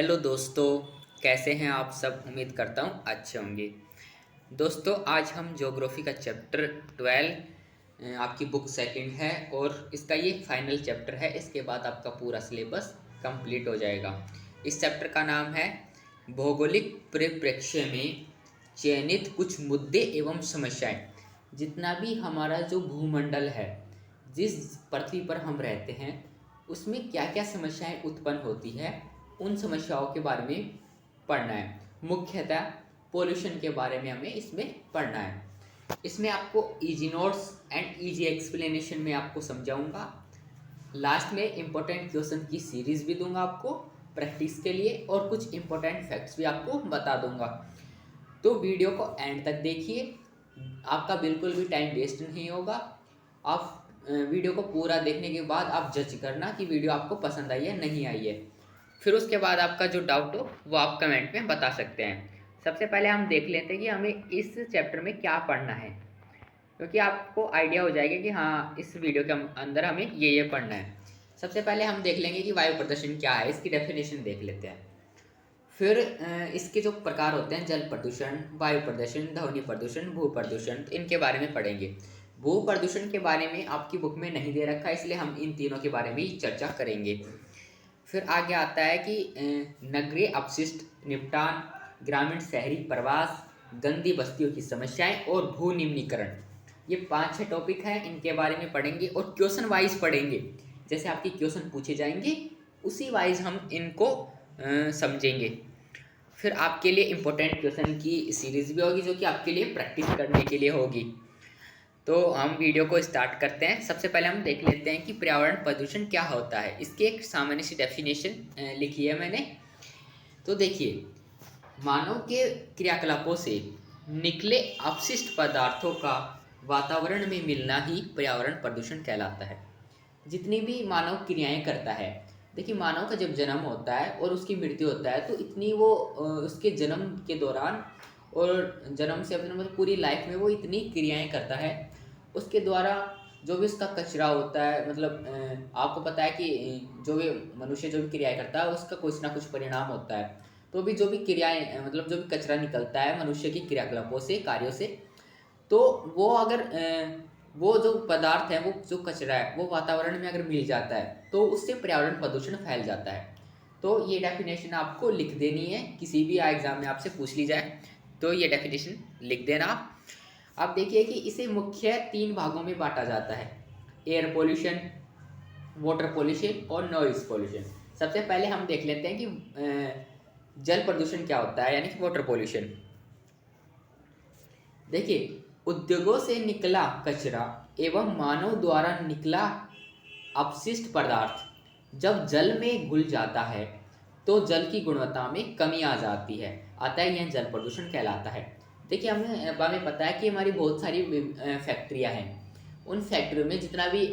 Hello दोस्तों, कैसे हैं आप सब। उम्मीद करता हूँ अच्छे होंगे। दोस्तों, आज हम ज्योग्राफी का चैप्टर 12 आपकी बुक सेकंड है और इसका ये फाइनल चैप्टर है। इसके बाद आपका पूरा सिलेबस कंप्लीट हो जाएगा। इस चैप्टर का नाम है भौगोलिक परिप्रेक्ष्य में चयनित कुछ मुद्दे एवं समस्याएं। जितना भी हमारा जो भूमंडल है, जिस पृथ्वी पर हम रहते हैं, उसमें क्या क्या समस्याएं उत्पन्न होती है, उन समस्याओं के बारे में पढ़ना है। मुख्यतः पोल्यूशन के बारे में हमें इसमें पढ़ना है। इसमें आपको easy notes and easy explanation में आपको समझाऊंगा। लास्ट में इम्पोर्टेंट क्वेश्चन की सीरीज भी दूंगा आपको प्रैक्टिस के लिए, और कुछ इम्पोर्टेंट फैक्ट्स भी आपको बता दूंगा। तो वीडियो को एंड तक देखिए, आपका बिल्कुल भी टाइम वेस्ट नहीं होगा। आप वीडियो को पूरा देखने के बाद आप जज करना कि वीडियो आपको पसंद आई है नहीं आई है। फिर उसके बाद आपका जो डाउट हो वो आप कमेंट में बता सकते हैं। सबसे पहले हम देख लेते हैं कि हमें इस चैप्टर में क्या पढ़ना है, क्योंकि आपको आइडिया हो जाएगा कि हाँ, इस वीडियो के अंदर हमें ये पढ़ना है। सबसे पहले हम देख लेंगे कि वायु प्रदूषण क्या है, इसकी डेफिनेशन देख लेते हैं। फिर इसके जो प्रकार होते हैं, जल प्रदूषण, वायु प्रदूषण, ध्वनि प्रदूषण, भू प्रदूषण, तो इनके बारे में पढ़ेंगे। भू प्रदूषण के बारे में आपकी बुक में नहीं दे रखा है, इसलिए हम इन तीनों के बारे में ही चर्चा करेंगे। फिर आगे आता है कि नगरीय अपशिष्ट निपटान, ग्रामीण शहरी प्रवास, गंदी बस्तियों की समस्याएं और भू निम्नीकरण। ये 5-6 टॉपिक हैं, इनके बारे में पढ़ेंगे और क्वेश्चन वाइज पढ़ेंगे। जैसे आपके क्वेश्चन पूछे जाएंगे उसी वाइज हम इनको समझेंगे। फिर आपके लिए इम्पोर्टेंट क्वेश्चन की सीरीज भी होगी, जो कि आपके लिए प्रैक्टिस करने के लिए होगी। तो हम वीडियो को स्टार्ट करते हैं। सबसे पहले हम देख लेते हैं कि पर्यावरण प्रदूषण क्या होता है। इसकी एक सामान्य सी डेफिनेशन लिखी है मैंने। तो देखिए, मानव के क्रियाकलापों से निकले अपशिष्ट पदार्थों का वातावरण में मिलना ही पर्यावरण प्रदूषण कहलाता है। जितनी भी मानव क्रियाएं करता है, देखिए मानव का जब जन्म होता है और उसकी मृत्यु होता है, तो इतनी वो उसके जन्म के दौरान और जन्म से अपने मतलब पूरी लाइफ में वो इतनी क्रियाएं करता है। उसके द्वारा जो भी उसका कचरा होता है, मतलब आपको पता है कि जो भी मनुष्य जो भी क्रियाएं करता है उसका कुछ ना कुछ परिणाम होता है। तो भी जो भी क्रियाएं मतलब जो भी कचरा निकलता है मनुष्य की क्रियाकलापों से, कार्यों से, तो वो अगर वो जो पदार्थ है, वो जो कचरा है, वो वातावरण में अगर मिल जाता है तो उससे पर्यावरण प्रदूषण फैल जाता है। तो ये डेफिनेशन आपको लिख देनी है, किसी भी एग्जाम में आपसे पूछ ली जाए तो ये डेफिनेशन लिख देना आप। अब देखिए कि इसे मुख्य 3 भागों में बांटा जाता है: एयर पोल्यूशन, वाटर पोल्यूशन और नॉइज पोल्यूशन। सबसे पहले हम देख लेते हैं कि जल प्रदूषण क्या होता है, यानी कि वाटर पोल्यूशन। देखिए, उद्योगों से निकला कचरा एवं मानव द्वारा निकला अपशिष्ट पदार्थ जब जल में घुल जाता है तो जल की गुणवत्ता में कमी आ जाती है, अतः यह जल प्रदूषण कहलाता है। देखिए, हमें पता है कि हमारी बहुत सारी फैक्ट्रियां हैं। उन फैक्ट्रियों में जितना भी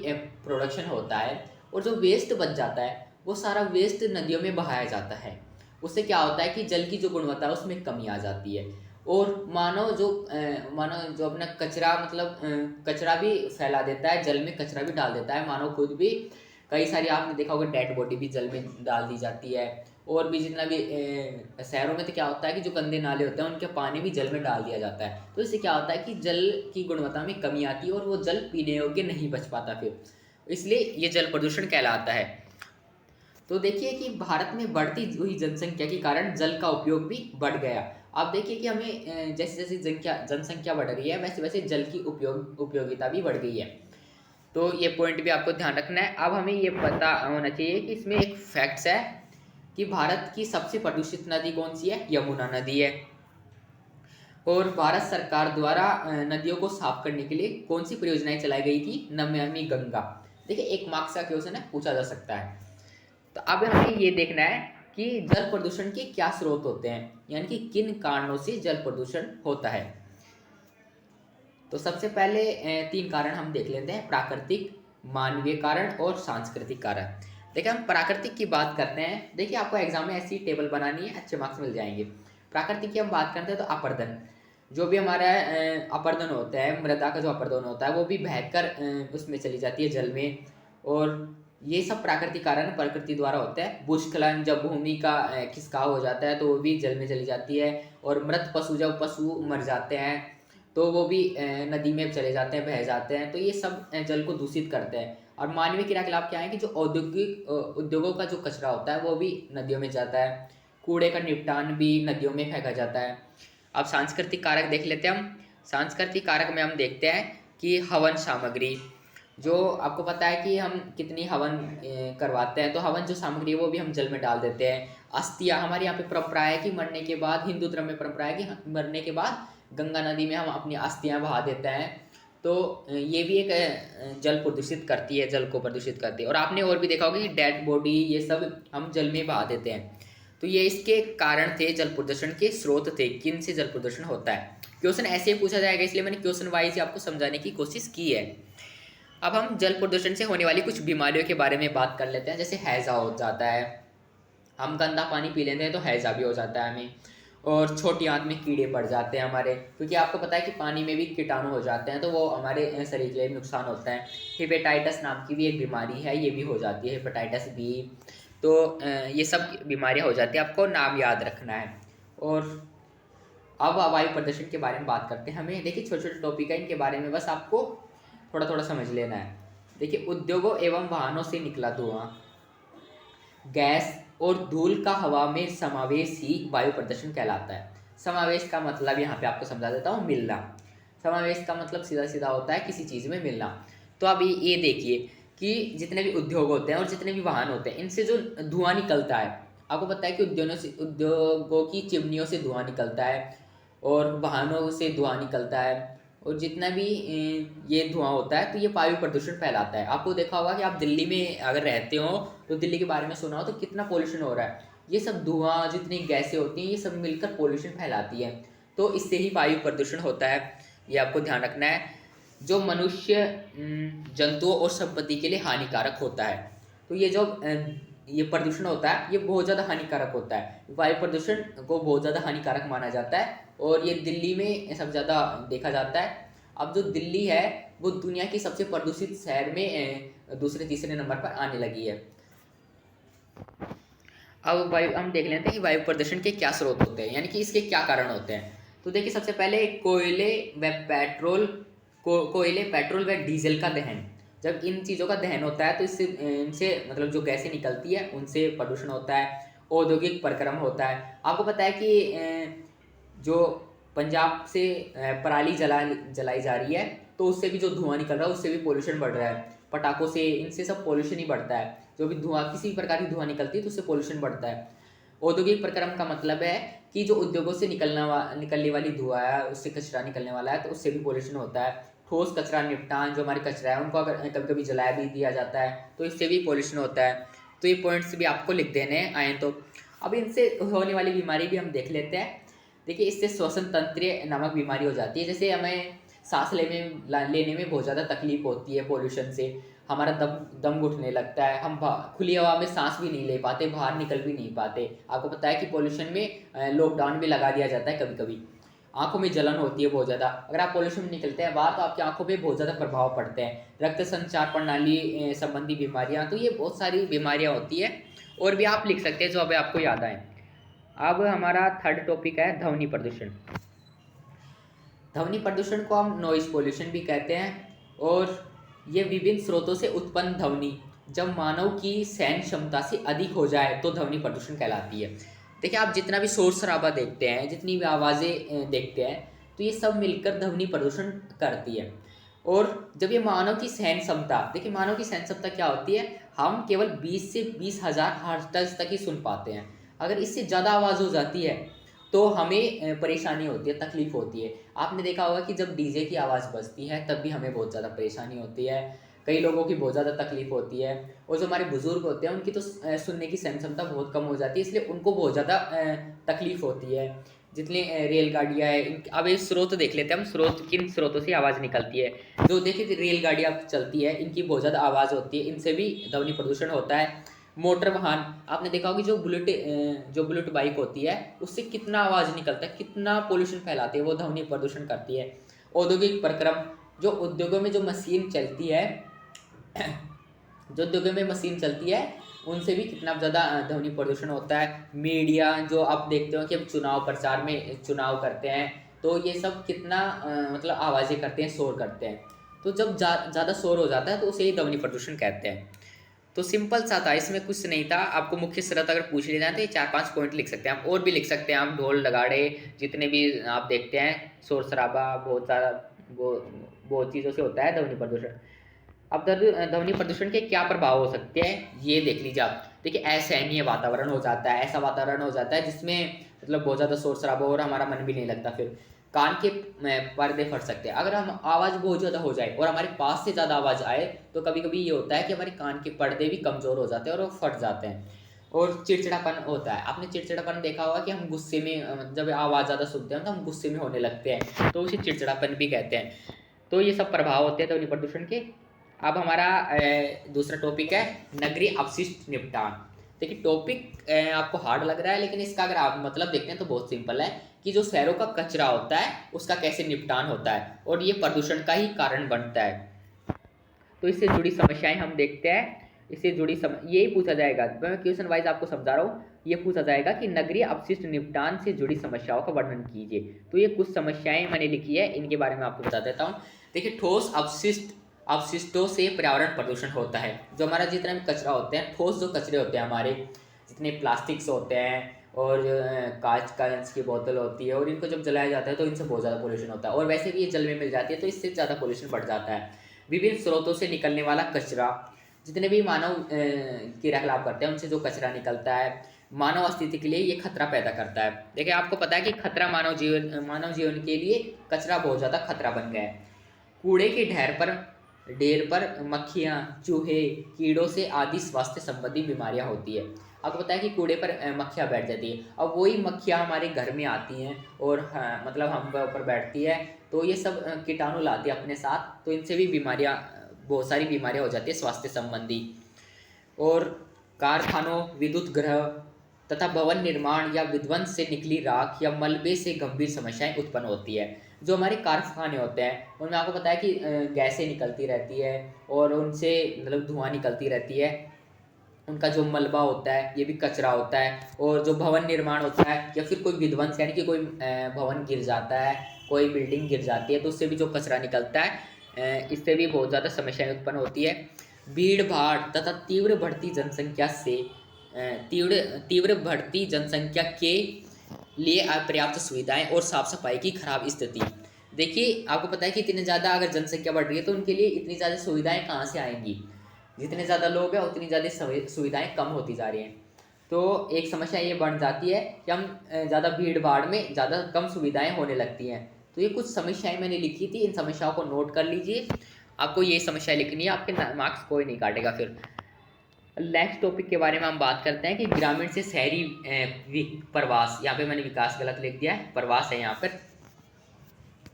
प्रोडक्शन होता है और जो वेस्ट बच जाता है, वो सारा वेस्ट नदियों में बहाया जाता है। उससे क्या होता है कि जल की जो गुणवत्ता है उसमें कमी आ जाती है। और मानव जो अपना कचरा मतलब कचरा भी फैला देता है, जल में कचरा भी डाल देता है। मानव खुद भी कई सारी, आपने देखा होगा, डेड बॉडी भी जल में डाल दी जाती है। और भी जितना भी शहरों में तो क्या होता है कि जो गंदे नाले होते हैं उनके पानी भी जल में डाल दिया जाता है। तो इससे क्या होता है कि जल की गुणवत्ता में कमी आती है और वो जल पीने योग्य नहीं बच पाता फिर, इसलिए ये जल प्रदूषण कहलाता है। तो देखिए कि भारत में बढ़ती हुई जनसंख्या के कारण जल का उपयोग भी बढ़ गया। आप देखिए कि हमें जैसे जैसे जनसंख्या बढ़ रही है, वैसे वैसे जल की उपयोगिता भी बढ़ गई है। तो ये पॉइंट भी आपको ध्यान रखना है। अब हमें ये पता होना चाहिए कि इसमें एक फैक्ट्स है कि भारत की सबसे प्रदूषित नदी कौन सी है, यमुना नदी है। और भारत सरकार द्वारा नदियों को साफ करने के लिए कौन सी परियोजनाएं चलाई गई थी, नमामि गंगा। देखिए, एक मार्क्स का क्वेश्चन है, पूछा जा सकता है। तो अब हमें ये देखना है कि जल प्रदूषण के क्या स्रोत होते हैं, यानी कि किन कारणों से जल प्रदूषण होता है। तो सबसे पहले 3 कारण हम देख लेते हैं: प्राकृतिक, मानवीय कारण और सांस्कृतिक कारण। देखिए, हम प्राकृतिक की बात करते हैं। देखिए, आपको एग्जाम में ऐसी टेबल बनानी है, अच्छे मार्क्स मिल जाएंगे। प्राकृतिक की हम बात करते हैं तो अपर्दन, जो भी हमारा अपर्दन होता है, मृदा का जो अपर्दन होता है, वो भी बहकर उसमें चली जाती है जल में। और ये सब प्राकृतिक कारण प्रकृति द्वारा होता है। भूस्खलन, जब भूमि का खिसकाव हो जाता है तो वो भी जल में चली जाती है। और मृत पशु, जब पशु मर जाते हैं तो वो भी नदी में चले जाते हैं, बह जाते हैं। तो ये सब जल को दूषित करते हैं। और मानवीय क्रियाकलाप क्या है कि जो औद्योगिक उद्योगों का जो कचरा होता है वो भी नदियों में जाता है। कूड़े का निपटान भी नदियों में फेंका जाता है। अब सांस्कृतिक कारक देख लेते हैं हम। सांस्कृतिक कारक में हम देखते हैं कि हवन सामग्री, जो आपको पता है कि हम कितनी हवन करवाते हैं, तो हवन जो सामग्री है वो भी हम जल में डाल देते हैं। अस्थियाँ, हमारे यहाँ पे परंपरा है कि मरने के बाद, हिंदू धर्म में परंपरा है कि मरने के बाद गंगा नदी में हम अपनी अस्थियाँ बहा देते हैं। तो ये भी एक जल प्रदूषित करती है, जल को प्रदूषित करती है। और आपने और भी देखा होगा कि डेड बॉडी ये सब हम जल में बहा देते हैं। तो ये इसके कारण थे, जल प्रदूषण के स्रोत थे, किन से जल प्रदूषण होता है। क्वेश्चन ऐसे ही पूछा जाएगा, इसलिए मैंने क्वेश्चन वाइज आपको समझाने की कोशिश की है। अब हम जल प्रदूषण से होने वाली कुछ बीमारियों के बारे में बात कर लेते हैं। जैसे हैज़ा हो जाता है, हम गंदा पानी पी लेते हैं तो हैज़ा भी हो जाता है हमें। और छोटी आंत में कीड़े पड़ जाते हैं हमारे, क्योंकि आपको पता है कि पानी में भी कीटाणु हो जाते हैं, तो वो हमारे शरीर के लिए नुकसान होता है। हेपेटाइटिस नाम की भी एक बीमारी है, ये भी हो जाती है, हेपेटाइटिस बी। तो ये सब बीमारियां हो जाती हैं, आपको नाम याद रखना है। और अब वायु प्रदूषण के बारे में बात करते हैं। हमें देखिए छोटे छोटे टॉपिक है, इनके बारे में बस आपको थोड़ा थोड़ा समझ लेना है। देखिए, उद्योगों एवं वाहनों से निकला धुआं, गैस और धूल का हवा में समावेश ही वायु प्रदूषण कहलाता है। समावेश का मतलब यहाँ पे आपको समझा देता हूँ, मिलना। समावेश का मतलब सीधा सीधा होता है किसी चीज़ में मिलना। तो अब ये देखिए कि जितने भी उद्योग होते हैं और जितने भी वाहन होते हैं, इनसे जो धुआं निकलता है, आपको पता है कि उद्योगों की चिमनियों से धुआं निकलता है और वाहनों से धुआं निकलता है। और जितना भी ये धुआं होता है तो ये वायु प्रदूषण फैलाता है। आपको देखा होगा कि आप दिल्ली में अगर रहते हो तो दिल्ली के बारे में सुना हो तो कितना पोल्यूशन हो रहा है। ये सब धुआं, जितनी गैसें होती हैं, ये सब मिलकर पोल्यूशन फैलाती है। तो इससे ही वायु प्रदूषण होता है, ये आपको ध्यान रखना है। जो मनुष्य, जंतुओं और संपत्ति के लिए हानिकारक होता है। तो ये जो ये प्रदूषण होता है ये बहुत ज़्यादा हानिकारक होता है। वायु प्रदूषण को बहुत ज़्यादा हानिकारक माना जाता है और ये दिल्ली में सब ज़्यादा देखा जाता है। अब जो दिल्ली है वो दुनिया की सबसे प्रदूषित शहर में दूसरे तीसरे नंबर पर आने लगी है। अब हम देख लेते हैं कि वायु प्रदूषण के क्या स्रोत होते हैं, यानी कि इसके क्या कारण होते हैं। तो देखिए, सबसे पहले कोयले व पेट्रोल व डीजल का दहन। जब इन चीज़ों का दहन होता है तो इससे इनसे मतलब जो गैसें निकलती है उनसे प्रदूषण होता है। औद्योगिक प्रक्रम होता है। आपको पता है कि जो पंजाब से पराली जलाई जा रही है तो उससे भी जो धुआं निकल रहा है उससे भी पोल्यूशन बढ़ रहा है। पटाखों से, इनसे सब पोल्यूशन ही बढ़ता है। जो भी धुआं, किसी भी प्रकार की धुआं निकलती है तो उससे पोल्यूशन बढ़ता है। औद्योगिक प्रक्रम का मतलब है कि जो उद्योगों से निकलने वाली धुआं है, उससे कचरा निकलने वाला है तो उससे भी पोल्यूशन होता है। ठोस कचरा निपटान, जो हमारे कचरा है उनको अगर कभी कभी जलाया भी दिया जाता है तो इससे भी पोल्यूशन होता है। तो ये पॉइंट्स भी आपको लिख देने आए। तो अब इनसे होने वाली बीमारी भी हम देख लेते हैं। देखिए, इससे श्वसन तंत्र नामक बीमारी हो जाती है। जैसे हमें सांस लेने में बहुत ज़्यादा तकलीफ होती है पोल्यूशन से। हमारा दम घुटने लगता है, हम खुली हवा में सांस भी नहीं ले पाते, बाहर निकल भी नहीं पाते। आपको पता है कि पोल्यूशन में लॉकडाउन भी लगा दिया जाता है कभी कभी। आंखों में जलन होती है बहुत ज़्यादा। अगर आप पोल्यूशन में निकलते हैं बाहर तो आपकी आंखों पे बहुत ज़्यादा प्रभाव पड़ते हैं। रक्त संचार प्रणाली संबंधी बीमारियाँ, तो ये बहुत सारी बीमारियाँ होती है। और भी आप लिख सकते हैं जो अभी आपको याद आए। अब हमारा थर्ड टॉपिक है ध्वनि प्रदूषण। ध्वनि प्रदूषण को हम नॉइज पोल्यूशन भी कहते हैं। और ये विभिन्न स्रोतों से उत्पन्न ध्वनि जब मानव की सहन क्षमता से अधिक हो जाए तो ध्वनि प्रदूषण कहलाती है। देखिए, आप जितना भी शोर शराबा देखते हैं, जितनी भी आवाज़ें देखते हैं, तो ये सब मिलकर ध्वनि प्रदूषण करती है। और जब ये मानव की सहन क्षमता, देखिए मानव की सहन क्षमता क्या होती है, हम केवल 20 से 20,000 हर्ट्ज तक ही सुन पाते हैं। अगर इससे ज़्यादा आवाज़ हो जाती है तो हमें परेशानी होती है, तकलीफ होती है। आपने देखा होगा कि जब डीजे की आवाज़ बजती है तब भी हमें बहुत ज़्यादा परेशानी होती है, कई लोगों की बहुत ज़्यादा तकलीफ होती है। और जो हमारे बुजुर्ग होते हैं उनकी तो सुनने की सहन क्षमता बहुत कम हो जाती है, इसलिए उनको बहुत ज़्यादा तकलीफ होती है। जितनी रेलगाड़ियाँ हैं, अब ये स्रोत देख लेते हैं हम, स्रोत किन स्रोतों से आवाज़ निकलती है। जो देखिए रेलगाड़ियाँ चलती है, इनकी बहुत ज़्यादा आवाज़ होती है, इनसे भी ध्वनि प्रदूषण होता है। मोटर वाहन, आपने देखा होगा जो बुलेट बाइक होती है उससे कितना आवाज़ निकलता है, कितना पोल्यूशन फैलाती है, वो ध्वनि प्रदूषण करती है। औद्योगिक प्रक्रम, जो उद्योगों में जो मशीन चलती है जो उद्योगों में मशीन चलती है उनसे भी कितना ज़्यादा ध्वनि प्रदूषण होता है। मीडिया जो आप देखते हो कि अब चुनाव प्रचार में चुनाव करते हैं तो ये सब कितना मतलब आवाज़ें करते हैं, शोर करते हैं। तो जब ज़्यादा शोर हो जाता है तो उसे ही ध्वनि प्रदूषण कहते हैं। तो सिंपल सा था, इसमें कुछ नहीं था। आपको मुख्य स्रोत अगर पूछ लिया जाए तो ये 4-5 पॉइंट लिख सकते हैं आप, और भी लिख सकते हैं आप, ढोल नगाड़े जितने भी आप देखते हैं, शोर शराबा बहुत सारा वो बहुत चीज़ों से होता है ध्वनि प्रदूषण। अब ध्वनि प्रदूषण के क्या प्रभाव हो सकते हैं ये देख लीजिए आप। देखिए असहनीय वातावरण हो जाता है, ऐसा वातावरण हो जाता है जिसमें मतलब बहुत ज़्यादा शोर शराबा और हमारा मन भी नहीं लगता। फिर कान के पर्दे फट सकते हैं। अगर हम आवाज़ बहुत ज़्यादा हो जाए और हमारे पास से ज़्यादा आवाज़ आए तो कभी कभी ये होता है कि हमारे कान के पर्दे भी कमज़ोर हो जाते हैं और वो फट जाते हैं। और चिड़चिड़ापन होता है। आपने चिड़चिड़ापन देखा होगा कि हम गुस्से में जब आवाज़ ज़्यादा सुनते हैं तो हम गुस्से में होने लगते हैं, तो उसे चिड़चिड़ापन भी कहते हैं। तो ये सब प्रभाव होते हैं ध्वनि प्रदूषण के। अब हमारा दूसरा टॉपिक है नगरीय अपशिष्ट निपटान। देखिए टॉपिक आपको हार्ड लग रहा है, लेकिन इसका अगर आप मतलब देखते हैं तो बहुत सिंपल है कि जो शहरों का कचरा होता है उसका कैसे निपटान होता है और ये प्रदूषण का ही कारण बनता है। तो इससे जुड़ी समस्याएं हम देखते हैं। इससे जुड़ी यही पूछा जाएगा, मैं क्वेश्चन वाइज आपको समझा रहा हूँ। ये पूछा जाएगा कि नगरीय अपशिष्ट निपटान से जुड़ी समस्याओं का वर्णन कीजिए। तो ये कुछ समस्याएं मैंने लिखी है, इनके बारे में आपको बता देता हूँ। देखिए ठोस अपशिष्टों से पर्यावरण प्रदूषण होता है। जो हमारा जितना भी कचरा होते हैं, ठोस जो कचरे होते हैं हमारे, जितने प्लास्टिक्स होते हैं और कांच की बोतल होती है, और इनको जब जलाया जाता है तो इनसे बहुत ज़्यादा पोल्यूशन होता है। और वैसे भी ये जल में मिल जाती है तो इससे ज़्यादा पोल्यूशन बढ़ जाता है। विभिन्न स्रोतों से निकलने वाला कचरा, जितने भी मानव क्रियाकलाप करते हैं उनसे जो कचरा निकलता है, मानव अस्तित्व के लिए ये खतरा पैदा करता है। देखिए आपको पता है कि खतरा मानव जीवन के लिए कचरा बहुत ज़्यादा खतरा बन गया है। कूड़े के ढेर पर मक्खियाँ, चूहे, कीड़ों से आदि स्वास्थ्य संबंधी बीमारियाँ होती है। आपको पता है कि कूड़े पर मक्खियाँ बैठ जाती है। अब वही मक्खियाँ हमारे घर में आती हैं और मतलब हम ऊपर बैठती है, तो ये सब कीटाणु लाती है अपने साथ, तो इनसे भी बीमारियाँ, बहुत सारी बीमारियाँ हो जाती है स्वास्थ्य संबंधी। और कारखानों, विद्युत ग्रह तथा भवन निर्माण या विध्वंस से निकली राख या मलबे से गंभीर समस्याएं उत्पन्न होती है। जो हमारे कारखाने होते हैं उनमें आपको पता है कि गैसें निकलती रहती है और उनसे मतलब धुआं निकलती रहती है। उनका जो मलबा होता है ये भी कचरा होता है। और जो भवन निर्माण होता है या फिर कोई विध्वंस यानी कि कोई भवन गिर जाता है, कोई बिल्डिंग गिर जाती है, तो उससे भी जो कचरा निकलता है, इससे भी बहुत ज़्यादा समस्याएं उत्पन्न होती है। भीड़ भाड़ तथा तीव्र बढ़ती जनसंख्या के लिए अपर्याप्त सुविधाएं और साफ सफाई की खराब स्थिति। देखिए आपको पता है कि इतनी ज़्यादा अगर जनसंख्या बढ़ रही है तो उनके लिए इतनी ज़्यादा सुविधाएं कहाँ से आएंगी। जितने ज़्यादा लोग हैं उतनी ज़्यादा सुविधाएं कम होती जा रही हैं। तो एक समस्या ये बन जाती है कि हम ज़्यादा भीड़ भाड़ में ज़्यादा कम सुविधाएं होने लगती हैं। तो ये कुछ समस्याएं मैंने लिखी थी, इन समस्याओं को नोट कर लीजिए। आपको ये समस्या लिखनी है, आपके मार्क्स कोई नहीं काटेगा। फिर नेक्स्ट टॉपिक के बारे में हम बात करते हैं कि ग्रामीण से शहरी प्रवास। यहाँ पे मैंने विकास गलत लिख दिया है, प्रवास है यहाँ पर।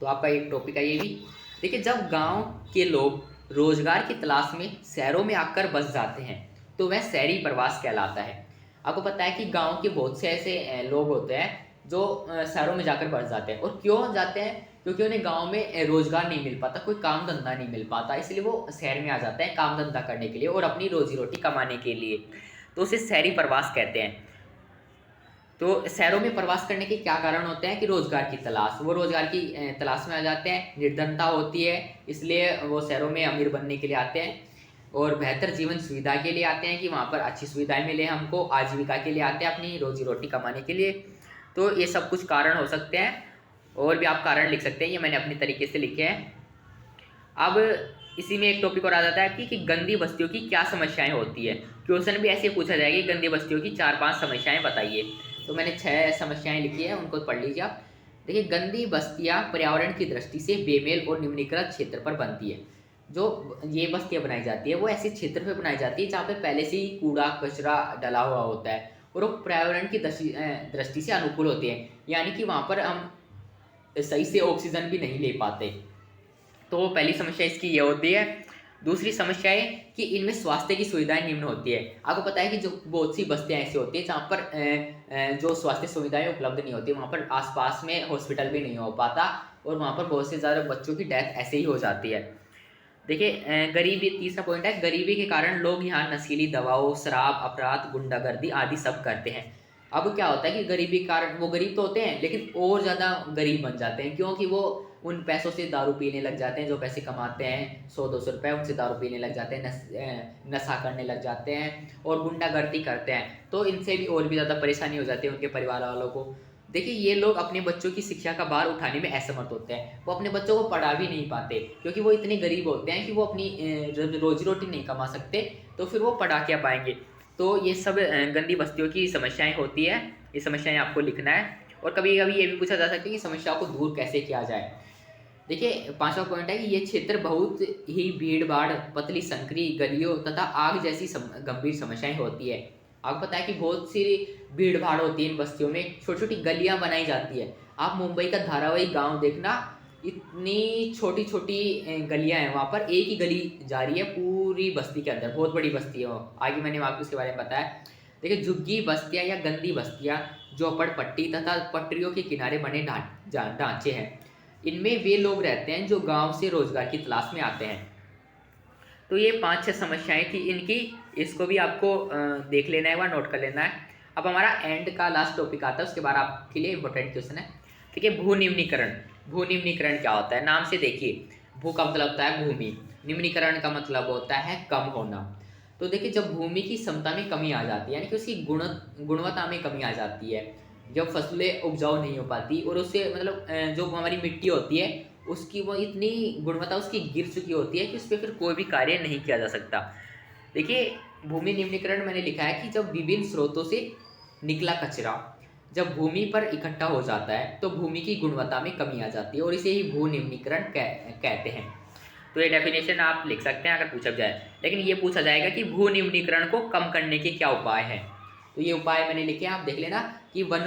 तो आपका एक टॉपिक है ये भी। देखिए जब गांव के लोग रोजगार की तलाश में शहरों में आकर बस जाते हैं तो वह शहरी प्रवास कहलाता है। आपको पता है कि गांव के बहुत से ऐसे लोग होते हैं जो शहरों में जाकर बस जाते हैं। और क्यों जाते हैं? क्योंकि उन्हें गांव में रोजगार नहीं मिल पाता, कोई काम धंधा नहीं मिल पाता, इसलिए वो शहर में आ जाते हैं काम धंधा करने के लिए और अपनी रोजी रोटी कमाने के लिए। तो उसे शहरी प्रवास कहते हैं। तो शहरों में प्रवास करने के क्या कारण होते हैं कि रोजगार की तलाश, वो रोजगार की तलाश में आ जाते हैं। निर्धनता होती है इसलिए वो शहरों में अमीर बनने के लिए आते हैं। और बेहतर जीवन सुविधा के लिए आते हैं कि वहाँ पर अच्छी सुविधाएं मिले हमको, आजीविका के लिए आते हैं अपनी रोजी रोटी कमाने के लिए। तो ये सब कुछ कारण हो सकते हैं, और भी आप कारण लिख सकते हैं, ये मैंने अपनी तरीके से लिखे हैं। अब इसी में एक टॉपिक और आ जाता है कि गंदी बस्तियों की क्या समस्याएं होती है। क्वेश्चन भी ऐसे पूछा जाएगा कि गंदी बस्तियों की 4-5 समस्याएं बताइए। तो मैंने 6 समस्याएं लिखी है, उनको पढ़ लीजिए आप। देखिए गंदी बस्तियां पर्यावरण की दृष्टि से बेमेल और निम्नलिखित क्षेत्र पर बनती है। जो ये बस्तियां बनाई जाती है वो ऐसे क्षेत्र पर बनाई जाती है जहाँ पे पहले से ही कूड़ा कचरा डला हुआ होता है और वो पर्यावरण की दृष्टि से अनुकूल होते हैं, यानी कि वहाँ पर हम सही से ऑक्सीजन भी नहीं ले पाते। तो पहली समस्या इसकी ये होती है। दूसरी समस्या है कि इनमें स्वास्थ्य की सुविधाएं निम्न होती है। आपको पता है कि जो बहुत सी बस्तियां ऐसी होती है जहाँ पर जो स्वास्थ्य सुविधाएं उपलब्ध नहीं होती, वहाँ पर आसपास में हॉस्पिटल भी नहीं हो पाता और वहाँ पर बहुत से ज़्यादा बच्चों की डेथ ऐसे ही हो जाती है। देखिए गरीबी, तीसरा पॉइंट है, गरीबी के कारण लोग यहाँ नशीली दवाओं, शराब, अपराध, गुंडागर्दी आदि सब करते हैं। अब क्या होता है कि गरीबी के कारण वो गरीब तो होते हैं लेकिन और ज़्यादा गरीब बन जाते हैं, क्योंकि वो उन पैसों से दारू पीने लग जाते हैं। जो पैसे कमाते हैं 100-200 रुपये, उनसे दारू पीने लग जाते हैं, नशा करने लग जाते हैं और गुंडागर्दी करते हैं। तो इनसे भी और भी ज़्यादा परेशानी हो जाती है उनके परिवार वालों को। देखिए ये लोग अपने बच्चों की शिक्षा का भार उठाने में असमर्थ होते हैं। वो अपने बच्चों को पढ़ा भी नहीं पाते क्योंकि वो इतने गरीब होते हैं कि वो अपनी रोजी रोटी नहीं कमा सकते, तो फिर वो पढ़ा क्या पाएंगे। तो ये सब गंदी बस्तियों की समस्याएं होती है। ये समस्याएं आपको लिखना है। और कभी कभी ये भी पूछा जा सकता है कि समस्याओं को दूर कैसे किया जाए। देखिए पांचवा पॉइंट है कि ये क्षेत्र बहुत ही भीड़ भाड़, पतली संकरी गलियों तथा आग जैसी गंभीर समस्याएं होती है। आपको पता है कि बहुत सी भीड़ भाड़ होती है इन बस्तियों में, छोटी छोटी गलियां बनाई जाती है। आप मुंबई का धारावाही गांव देखना, इतनी छोटी छोटी गलियां हैं वहाँ पर, एक ही गली जा रही है पूरी बस्ती के अंदर, बहुत बड़ी बस्ती है वो। आगे मैंने आपको इसके बारे में बताया। देखिए झुग्गी बस्तियाँ या गंदी बस्तियाँ झोपड़पट्टी तथा पटरियों के किनारे बने ढांचे हैं। इनमें वे लोग रहते हैं जो गांव से रोजगार की तलाश में आते हैं। तो ये 5-6 समस्याएं थी इनकी, इसको भी आपको देख लेना है, वह नोट कर लेना है। अब हमारा एंड का लास्ट टॉपिक आता है, उसके बाद आपके लिए इंपॉर्टेंट क्वेश्चन है। ठीक है, भूनिम्नीकरण। भूनिम्नीकरण क्या होता है, नाम से देखिए, भू का मतलब होता है भूमि, निम्नीकरण का मतलब होता है कम होना। तो देखिए जब भूमि की क्षमता में कमी आ जाती है, यानी कि उसकी गुणवत्ता में कमी आ जाती है, जब फसलें उपजाऊ नहीं हो पाती और उससे मतलब जो हमारी मिट्टी होती है उसकी वो इतनी गुणवत्ता उसकी गिर चुकी होती है कि उस पर फिर कोई भी कार्य नहीं किया जा सकता। देखिए भूमि निम्नीकरण मैंने लिखा है कि जब विभिन्न स्रोतों से निकला कचरा जब भूमि पर इकट्ठा हो जाता है तो भूमि की गुणवत्ता में कमी आ जाती है और इसे ही भू निम्नीकरण कहते हैं। तो ये डेफिनेशन आप लिख सकते हैं अगर पूछा जाए। लेकिन ये पूछा जाएगा कि भू निम्नीकरण को कम करने के क्या उपाय हैं। तो ये उपाय मैंने लिखे हैं, आप देख लेना कि वन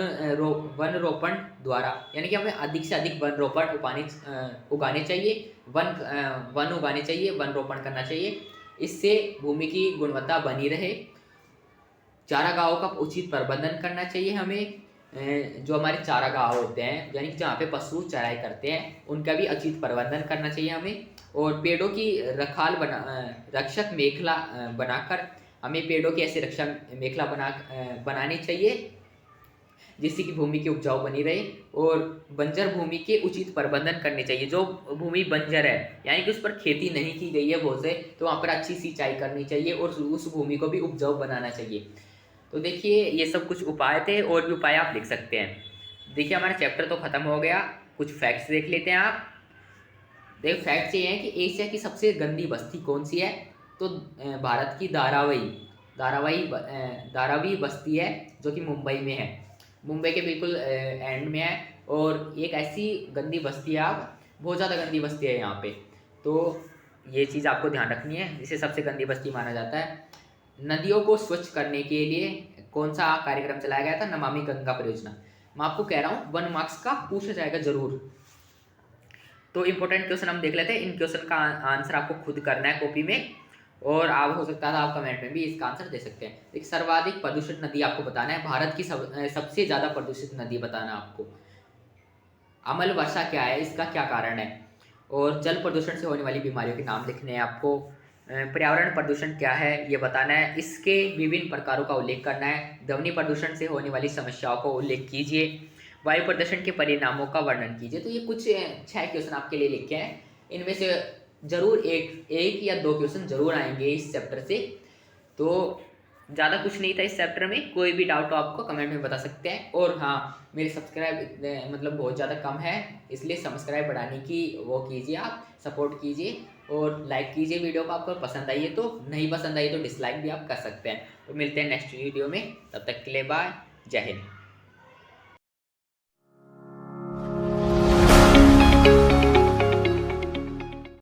रोपण द्वारा, यानी कि हमें अधिक से अधिक वन रोपण उगाने चाहिए, वन उगाने चाहिए, वन रोपण करना चाहिए। इससे भूमि की गुणवत्ता बनी रहे। चारागाहों का उचित प्रबंधन करना चाहिए हमें। जो हमारे चारागाह होते हैं यानी कि जहाँ पे पशु चराई करते हैं उनका भी उचित प्रबंधन करना चाहिए हमें। और पेड़ों की रक्षक मेखला बनाकर हमें पेड़ों की ऐसी रक्षा मेखला बनानी चाहिए जिससे कि भूमि की उपजाऊ बनी रहे। और बंजर भूमि के उचित प्रबंधन करने चाहिए। जो भूमि बंजर है यानी कि उस पर खेती नहीं की गई है बहुत से, तो वहाँ पर अच्छी सिंचाई करनी चाहिए और उस भूमि को भी उपजाऊ बनाना चाहिए। तो देखिए ये सब कुछ उपाय थे, और भी उपाय आप लिख सकते हैं। देखिए हमारा चैप्टर तो ख़त्म हो गया, कुछ फैक्ट्स देख लेते हैं आप। देखिए फैक्ट्स ये हैं कि एशिया की सबसे गंदी बस्ती कौन सी है, तो भारत की धारावी बस्ती है जो कि मुंबई में है। मुंबई के बिल्कुल एंड में है। और एक ऐसी गंदी बस्ती है, आप बहुत ज़्यादा गंदी बस्ती है यहाँ पे। तो ये चीज़ आपको ध्यान रखनी है, इसे सबसे गंदी बस्ती माना जाता है। नदियों को स्वच्छ करने के लिए कौन सा कार्यक्रम चलाया गया था, नमामि गंगा परियोजना। मैं आपको कह रहा हूँ 1 मार्क्स का पूछा जाएगा जरूर। तो इंपॉर्टेंट क्वेश्चन हम देख लेते हैं। इन क्वेश्चन का आंसर आपको खुद करना है कॉपी में, और आप हो सकता है आप कमेंट में भी इसका आंसर दे सकते हैं। एक सर्वाधिक प्रदूषित नदी आपको बताना है, भारत की सबसे ज़्यादा प्रदूषित नदी बताना आपको। अम्ल वर्षा क्या है, इसका क्या कारण है। और जल प्रदूषण से होने वाली बीमारियों के नाम लिखने हैं आपको। पर्यावरण प्रदूषण क्या है ये बताना है, इसके विभिन्न प्रकारों का उल्लेख करना है। ध्वनि प्रदूषण से होने वाली समस्याओं को उल्लेख कीजिए। वायु प्रदूषण के परिणामों का वर्णन कीजिए। तो ये कुछ 6 क्वेश्चन आपके लिए लिखे हैं, इनमें से जरूर एक या 2 क्वेश्चन जरूर आएंगे इस चैप्टर से। तो ज़्यादा कुछ नहीं था इस चैप्टर में, कोई भी डाउट हो आपको कमेंट में बता सकते हैं। और हाँ, मेरे सब्सक्राइब मतलब बहुत ज़्यादा कम है, इसलिए सब्सक्राइब बढ़ाने की वो कीजिए, आप सपोर्ट कीजिए और लाइक कीजिए वीडियो को। आपको पसंद आई है तो, नहीं पसंद आई तो डिसलाइक भी आप कर सकते हैं। तो मिलते हैं नेक्स्ट वीडियो में, तब तक के लिए बाय, जय हिंद।